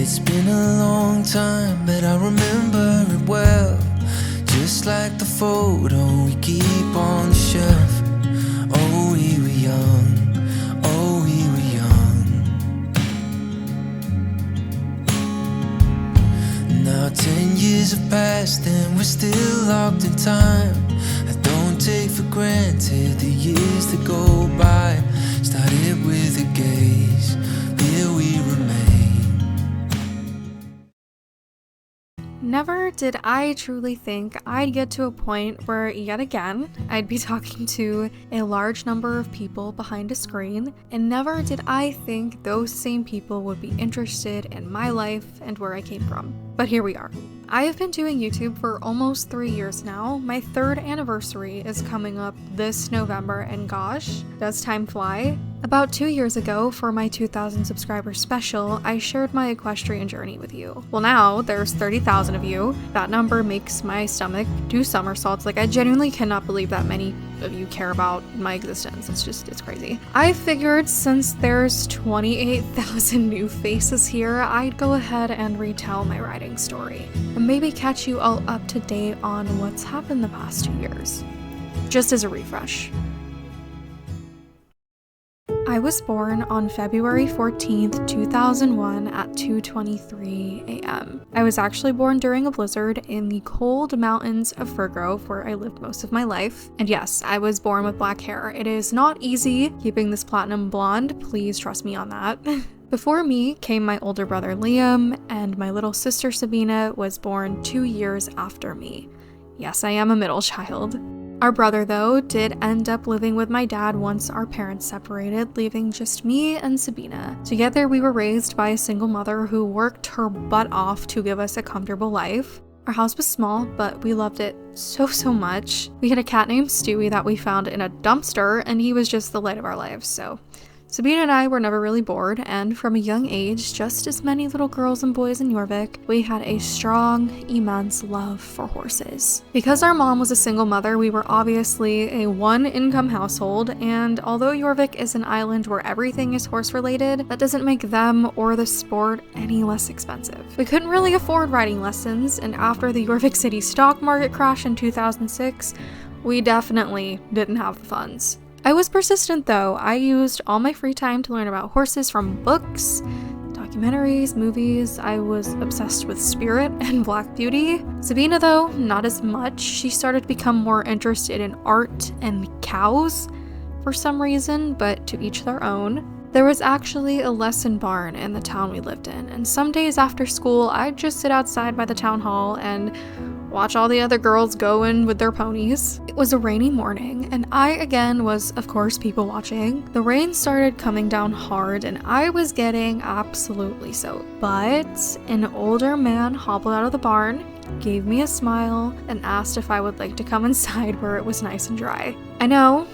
It's been a long time, but I remember it well. Just like the photo we keep on the shelf. Oh, we were young, oh, we were young. Now 10 years have passed and we're still locked in time. I don't take for granted the years that go by. Started with a gaze, here we remain. Never did I truly think I'd get to a point where, yet again, I'd be talking to a large number of people behind a screen, and never did I think those same people would be interested in my life and where I came from. But here we are. I have been doing YouTube for almost 3 years now. My 3rd anniversary is coming up this November, and gosh, does time fly? About 2 years ago, for my 2,000 subscriber special, I shared my equestrian journey with you. Well, now there's 30,000 of you. That number makes my stomach do somersaults. Like, I genuinely cannot believe that many of you care about my existence. It's crazy. I figured since there's 28,000 new faces here, I'd go ahead and retell my riding story, and maybe catch you all up to date on what's happened the past 2 years. Just as a refresh. I was born on February 14th, 2001 at 2:23 a.m. I was actually born during a blizzard in the cold mountains of Firgrove, where I lived most of my life. And yes, I was born with black hair. It is not easy keeping this platinum blonde, please trust me on that. Before me came my older brother Liam, and my little sister Sabina was born 2 years after me. Yes, I am a middle child. Our brother, though, did end up living with my dad once our parents separated, leaving just me and Sabina. Together, we were raised by a single mother who worked her butt off to give us a comfortable life. Our house was small, but we loved it so much. We had a cat named Stewie that we found in a dumpster, and he was just the light of our lives, so Sabina and I were never really bored, and from a young age, just as many little girls and boys in Jorvik, we had a strong, immense love for horses. Because our mom was a single mother, we were obviously a one-income household, and although Jorvik is an island where everything is horse-related, that doesn't make them or the sport any less expensive. We couldn't really afford riding lessons, and after the Jorvik City stock market crash in 2006, we definitely didn't have the funds. I was persistent though. I used all my free time to learn about horses from books, documentaries, movies. I was obsessed with Spirit and Black Beauty. Sabina though, not as much. She started to become more interested in art and cows for some reason, but to each their own. There was actually a lesson barn in the town we lived in, and some days after school, I'd just sit outside by the town hall and watch all the other girls go in with their ponies. It was a rainy morning, and I again was, of course, people watching. The rain started coming down hard, and I was getting absolutely soaked. But an older man hobbled out of the barn, gave me a smile, and asked if I would like to come inside where it was nice and dry. I know,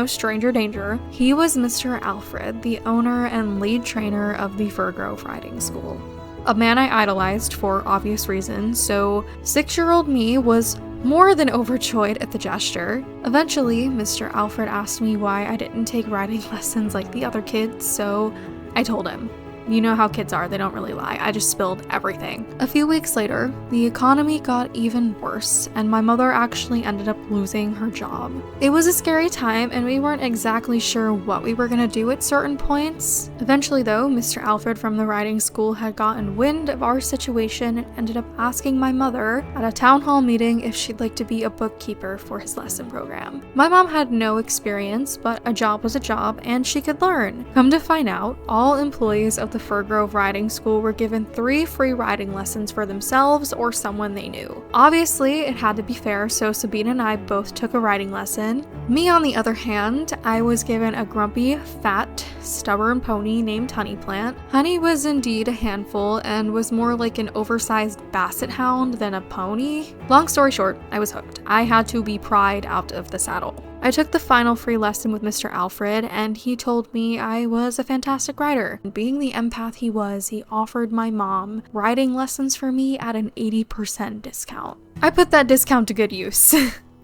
stranger danger. He was Mr. Alfred, the owner and lead trainer of the Firgrove Riding School. A man I idolized for obvious reasons, so 6-year-old me was more than overjoyed at the gesture. Eventually, Mr. Alfred asked me why I didn't take riding lessons like the other kids, so I told him. You know how kids are, they don't really lie. I just spilled everything. A few weeks later, the economy got even worse, and my mother actually ended up losing her job. It was a scary time, and we weren't exactly sure what we were gonna do at certain points. Eventually though, Mr. Alfred from the riding school had gotten wind of our situation and ended up asking my mother at a town hall meeting if she'd like to be a bookkeeper for his lesson program. My mom had no experience, but a job was a job, and she could learn. Come to find out, all employees of the Firgrove Riding School were given 3 free riding lessons for themselves or someone they knew. Obviously, it had to be fair, so Sabina and I both took a riding lesson. Me, on the other hand, I was given a grumpy, fat, stubborn pony named Honey Plant. Honey was indeed a handful and was more like an oversized basset hound than a pony. Long story short, I was hooked. I had to be pried out of the saddle. I took the final free lesson with Mr. Alfred, and he told me I was a fantastic rider. Being the empath he was, he offered my mom riding lessons for me at an 80% discount. I put that discount to good use,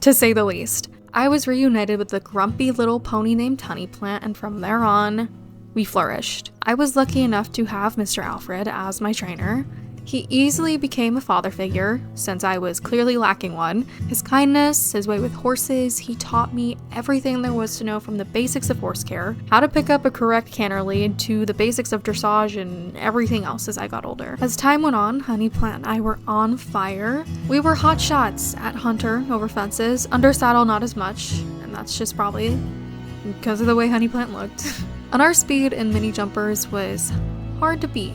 to say the least. I was reunited with the grumpy little pony named Honey Plant, and from there on, we flourished. I was lucky enough to have Mr. Alfred as my trainer. He easily became a father figure, since I was clearly lacking one. His kindness, his way with horses, he taught me everything there was to know, from the basics of horse care, how to pick up a correct canter lead, to the basics of dressage and everything else as I got older. As time went on, Honeyplant and I were on fire. We were hot shots at Hunter over fences, under saddle not as much, and that's just probably because of the way Honeyplant looked. And our speed in mini jumpers was hard to beat.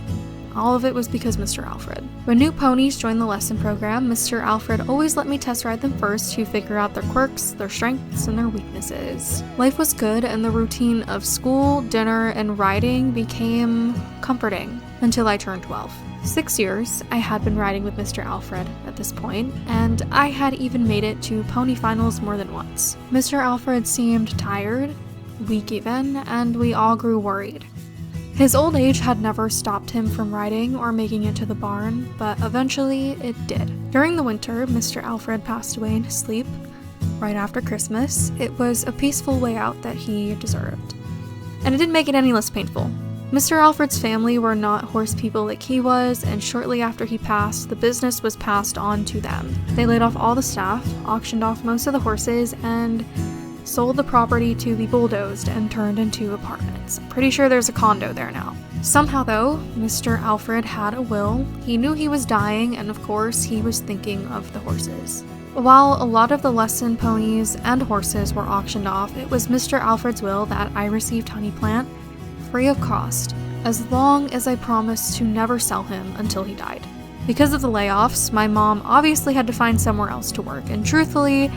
All of it was because Mr. Alfred. When new ponies joined the lesson program, Mr. Alfred always let me test ride them first to figure out their quirks, their strengths, and their weaknesses. Life was good, and the routine of school, dinner, and riding became comforting until I turned 12. 6 years I had been riding with Mr. Alfred at this point, and I had even made it to pony finals more than once. Mr. Alfred seemed tired, weak even, and we all grew worried. His old age had never stopped him from riding or making it to the barn, but eventually it did. During the winter, Mr. Alfred passed away in his sleep. Right after Christmas, it was a peaceful way out that he deserved. And it didn't make it any less painful. Mr. Alfred's family were not horse people like he was, and shortly after he passed, the business was passed on to them. They laid off all the staff, auctioned off most of the horses, and sold the property to be bulldozed and turned into apartments. I'm pretty sure there's a condo there now. Somehow though, Mr. Alfred had a will. He knew he was dying, and of course he was thinking of the horses. While a lot of the lesson ponies and horses were auctioned off, it was Mr. Alfred's will that I received Honeyplant free of cost, as long as I promised to never sell him until he died. Because of the layoffs, my mom obviously had to find somewhere else to work, and truthfully,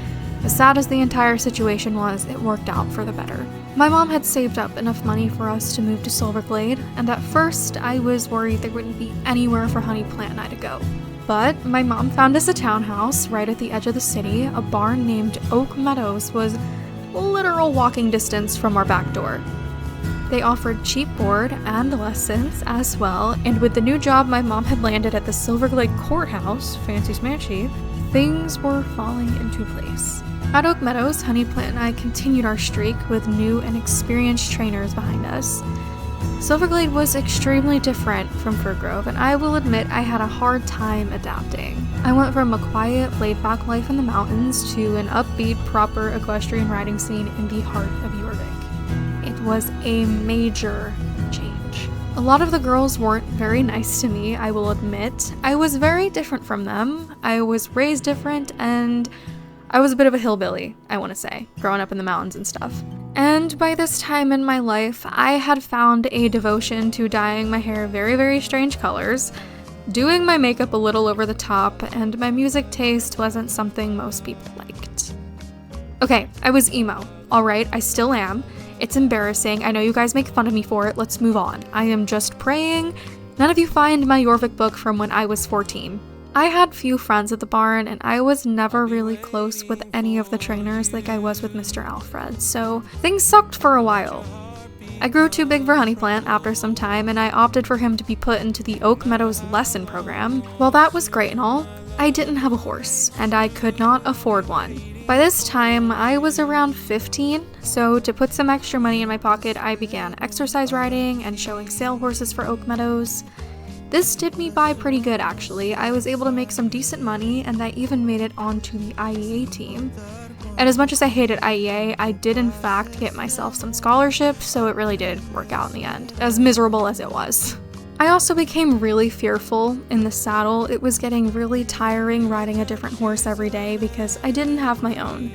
as sad as the entire situation was, it worked out for the better. My mom had saved up enough money for us to move to Silverglade, and at first I was worried there wouldn't be anywhere for Honeyplant and I to go. But my mom found us a townhouse right at the edge of the city. A barn named Oak Meadows was literal walking distance from our back door. They offered cheap board and lessons as well, and with the new job my mom had landed at the Silverglade Courthouse, fancy smanchy, things were falling into place. At Oak Meadows, Honeyplant and I continued our streak with new and experienced trainers behind us. Silverglade was extremely different from Fir Grove, and I will admit I had a hard time adapting. I went from a quiet, laid-back life in the mountains to an upbeat, proper equestrian riding scene in the heart of Jorvik. It was a major change. A lot of the girls weren't very nice to me, I will admit. I was very different from them. I was raised different, and I was a bit of a hillbilly, I want to say, growing up in the mountains and stuff. And by this time in my life, I had found a devotion to dyeing my hair very, very strange colors, doing my makeup a little over the top, and my music taste wasn't something most people liked. Okay, I was emo. Alright, I still am. It's embarrassing. I know you guys make fun of me for it. Let's move on. I am just praying none of you find my Jorvik book from when I was 14. I had few friends at the barn, and I was never really close with any of the trainers like I was with Mr. Alfred, so things sucked for a while. I grew too big for Honeyplant after some time, and I opted for him to be put into the Oak Meadows lesson program. While that was great and all, I didn't have a horse, and I could not afford one. By this time, I was around 15, so to put some extra money in my pocket, I began exercise riding and showing sale horses for Oak Meadows. This did me by pretty good, actually. I was able to make some decent money, and I even made it onto the IEA team. And as much as I hated IEA, I did in fact get myself some scholarships, so it really did work out in the end, as miserable as it was. I also became really fearful in the saddle. It was getting really tiring riding a different horse every day because I didn't have my own.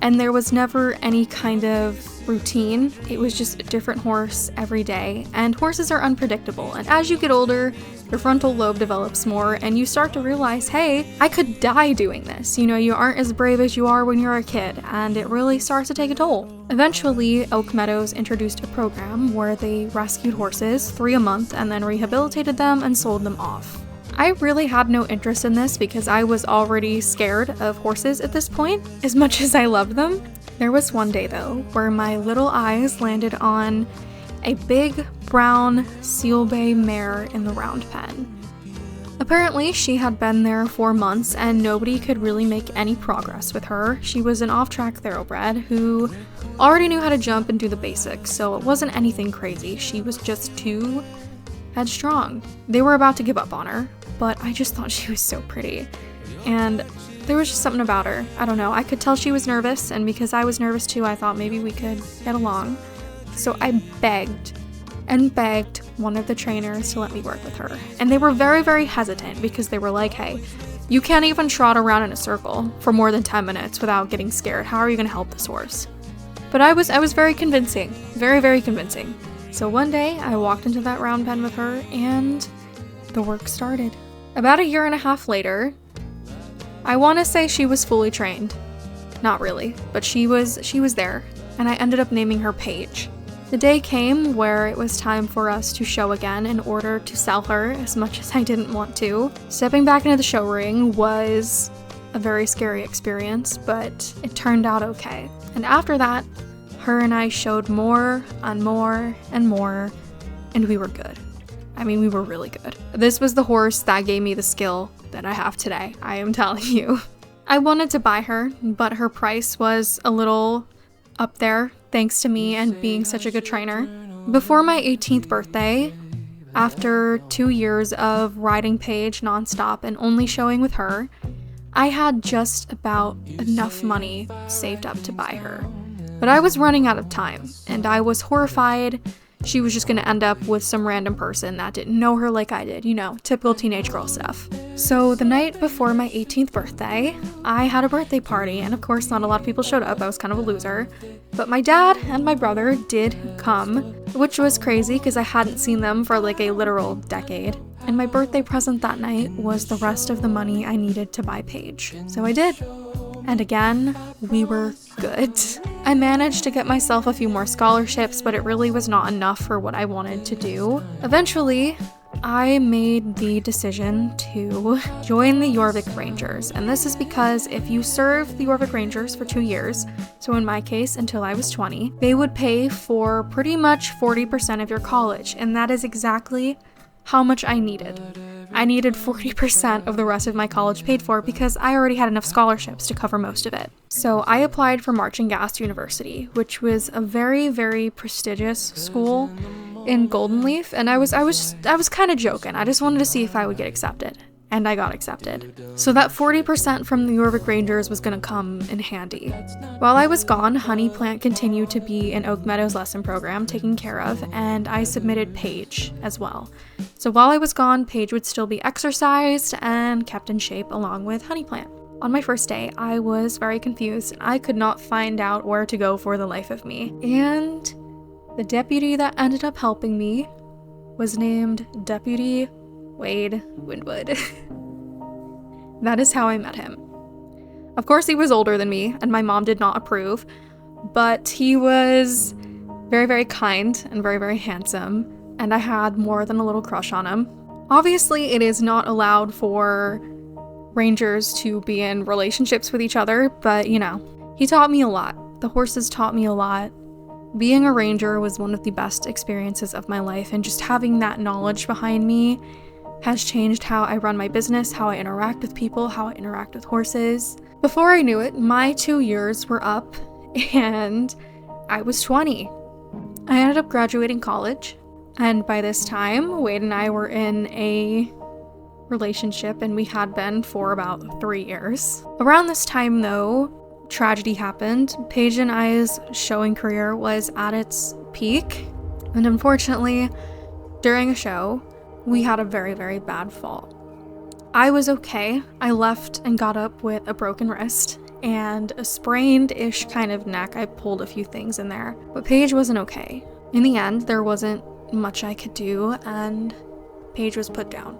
And there was never any kind of routine. It was just a different horse every day, and horses are unpredictable, and as you get older, your frontal lobe develops more, and you start to realize, hey, I could die doing this. You know, you aren't as brave as you are when you're a kid, and it really starts to take a toll. Eventually, Oak Meadows introduced a program where they rescued horses, 3 a month, and then rehabilitated them and sold them off. I really had no interest in this because I was already scared of horses at this point, as much as I loved them. There was one day though, where my little eyes landed on a big brown seal bay mare in the round pen. Apparently, she had been there for months and nobody could really make any progress with her. She was an off-track thoroughbred who already knew how to jump and do the basics, so it wasn't anything crazy. She was just too headstrong. They were about to give up on her, but I just thought she was so pretty. And there was just something about her. I don't know, I could tell she was nervous, and because I was nervous too, I thought maybe we could get along. So I begged and begged one of the trainers to let me work with her. And they were very, very hesitant because they were like, hey, you can't even trot around in a circle for more than 10 minutes without getting scared. How are you gonna help this horse? But I was very convincing, very, very convincing. So one day I walked into that round pen with her and the work started. About 1.5 years later, I wanna say she was fully trained. Not really, but she was there, and I ended up naming her Paige. The day came where it was time for us to show again in order to sell her, as much as I didn't want to. Stepping back into the show ring was a very scary experience, but it turned out okay. And after that, her and I showed more and more and more, and we were good. I mean, we were really good. This was the horse that gave me the skill that I have today, I am telling you. I wanted to buy her, but her price was a little up there, thanks to me and being such a good trainer. Before my 18th birthday, after 2 years of riding Paige nonstop and only showing with her, I had just about enough money saved up to buy her. But I was running out of time, and I was horrified she was just gonna end up with some random person that didn't know her like I did, you know, typical teenage girl stuff. So the night before my 18th birthday, I had a birthday party, and of course not a lot of people showed up. I was kind of a loser. But my dad and my brother did come, which was crazy because I hadn't seen them for like a literal decade. And my birthday present that night was the rest of the money I needed to buy Paige. So I did. And again, we were good. I managed to get myself a few more scholarships, but it really was not enough for what I wanted to do. Eventually, I made the decision to join the Jorvik Rangers, and this is because if you serve the Jorvik Rangers for 2 years, so in my case until I was 20, they would pay for pretty much 40% of your college, and that is exactly how much I needed. I needed 40% of the rest of my college paid for because I already had enough scholarships to cover most of it. So I applied for Marching Gas University, which was a very, very prestigious school in Golden Leaf, and I was kind of joking. I just wanted to see if I would get accepted, and I got accepted. So that 40% from the Jorvik Rangers was gonna come in handy. While I was gone, Honey Plant continued to be in Oak Meadows lesson program taken care of, and I submitted Paige as well. So while I was gone, Paige would still be exercised and kept in shape along with Honey Plant. On my first day, I was very confused, and I could not find out where to go for the life of me. And the deputy that ended up helping me was named Deputy Wade Winwood. That is how I met him. Of course, he was older than me, and my mom did not approve, but he was very, very kind and very, very handsome, and I had more than a little crush on him. Obviously, it is not allowed for rangers to be in relationships with each other, but you know, he taught me a lot. The horses taught me a lot. Being a ranger was one of the best experiences of my life, and just having that knowledge behind me has changed how I run my business, how I interact with people, how I interact with horses. Before I knew it, my 2 years were up, and I was 20. I ended up graduating college, and by this time, Wade and I were in a relationship, and we had been for about 3 years. Around this time, though, tragedy happened. Paige and I's showing career was at its peak, and unfortunately, during a show, we had a very, very bad fall. I was okay. I left and got up with a broken wrist and a sprained-ish kind of neck. I pulled a few things in there, but Paige wasn't okay. In the end, there wasn't much I could do, and Paige was put down.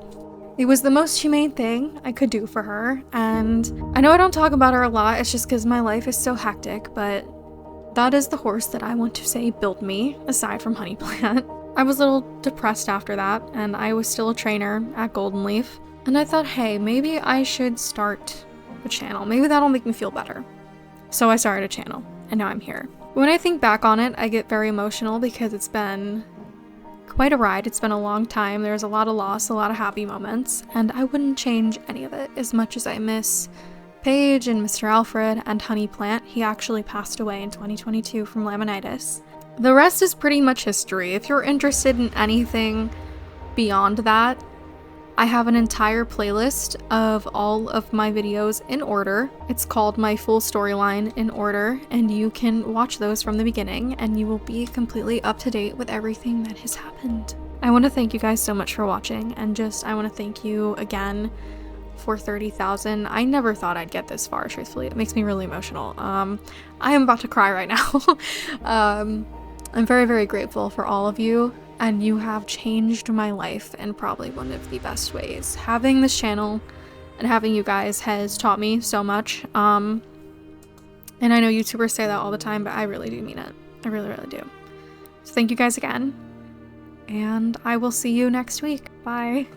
It was the most humane thing I could do for her, and I know I don't talk about her a lot, it's just because my life is so hectic, but that is the horse that I want to say built me, aside from Honey Plant. I was a little depressed after that, and I was still a trainer at Golden Leaf, and I thought, hey, maybe I should start a channel. Maybe that'll make me feel better. So I started a channel, and now I'm here. When I think back on it, I get very emotional because it's been Quite a ride. It's been a long time. There's a lot of loss, a lot of happy moments, and I wouldn't change any of it. As much as I miss Paige and Mr. Alfred and Honey Plant, he actually passed away in 2022 from laminitis. The rest is pretty much history. If you're interested in anything beyond that, I have an entire playlist of all of my videos in order. It's called My Full Storyline in Order, and you can watch those from the beginning and you will be completely up to date with everything that has happened. I want to thank you guys so much for watching, and I want to thank you again for 30,000. I never thought I'd get this far, truthfully. It makes me really emotional. I am about to cry right now. I'm very, very grateful for all of you, and you have changed my life in probably one of the best ways. Having this channel and having you guys has taught me so much. And I know YouTubers say that all the time, but I really do mean it. I really, really do. So thank you guys again, and I will see you next week. Bye.